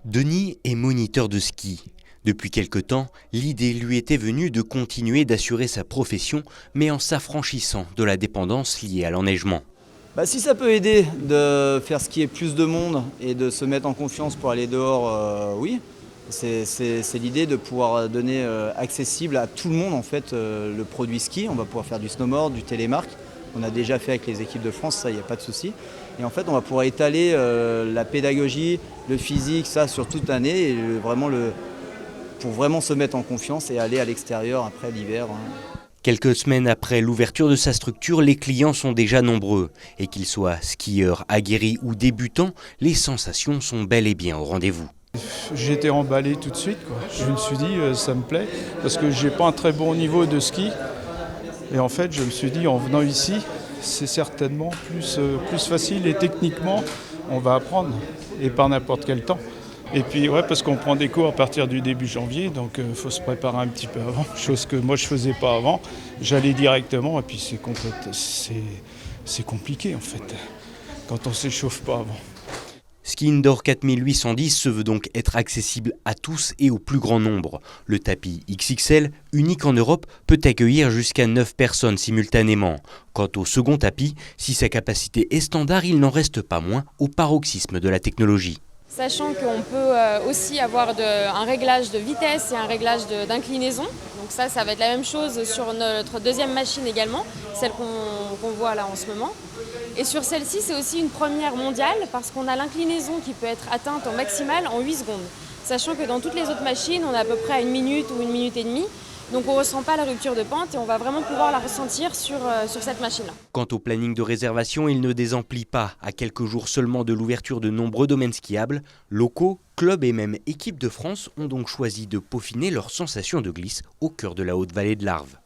Denis est moniteur de ski. Depuis quelque temps, l'idée lui était venue de continuer d'assurer sa profession, mais en s'affranchissant de la dépendance liée à l'enneigement. Si ça peut aider de faire skier plus de monde et de se mettre en confiance pour aller dehors, oui. C'est l'idée de pouvoir donner accessible à tout le monde en fait, le produit ski. On va pouvoir faire du snowboard, du télémark. On a déjà fait avec les équipes de France, ça, il n'y a pas de souci. Et en fait, on va pouvoir étaler la pédagogie, le physique, ça sur toute l'année, et pour vraiment se mettre en confiance et aller à l'extérieur après l'hiver. Quelques semaines après l'ouverture de sa structure, les clients sont déjà nombreux. Et qu'ils soient skieurs aguerris ou débutants, les sensations sont bel et bien au rendez-vous. J'ai été emballé tout de suite, quoi. Je me suis dit ça me plaît parce que j'ai pas un très bon niveau de ski. Et en fait, je me suis dit en venant ici, c'est certainement plus facile et techniquement, on va apprendre et par n'importe quel temps. Et puis ouais, parce qu'on prend des cours à partir du début janvier, donc faut se préparer un petit peu avant, chose que moi je faisais pas avant. J'allais directement et puis c'est compliqué en fait quand on s'échauffe pas avant. Ski Indoor 4810 se veut donc être accessible à tous et au plus grand nombre. Le tapis XXL, unique en Europe, peut accueillir jusqu'à 9 personnes simultanément. Quant au second tapis, si sa capacité est standard, il n'en reste pas moins au paroxysme de la technologie. Sachant qu'on peut aussi avoir un réglage de vitesse et un réglage d'inclinaison. Donc ça va être la même chose sur notre deuxième machine également, celle qu'on voit là en ce moment. Et sur celle-ci, c'est aussi une première mondiale parce qu'on a l'inclinaison qui peut être atteinte au maximal en 8 secondes. Sachant que dans toutes les autres machines, on est à peu près à 1 minute ou 1 minute et demie. Donc on ne ressent pas la rupture de pente et on va vraiment pouvoir la ressentir sur cette machine-là. Quant au planning de réservation, il ne désemplit pas. À quelques jours seulement de l'ouverture de nombreux domaines skiables, locaux, clubs et même équipes de France ont donc choisi de peaufiner leurs sensations de glisse au cœur de la haute vallée de l'Arve.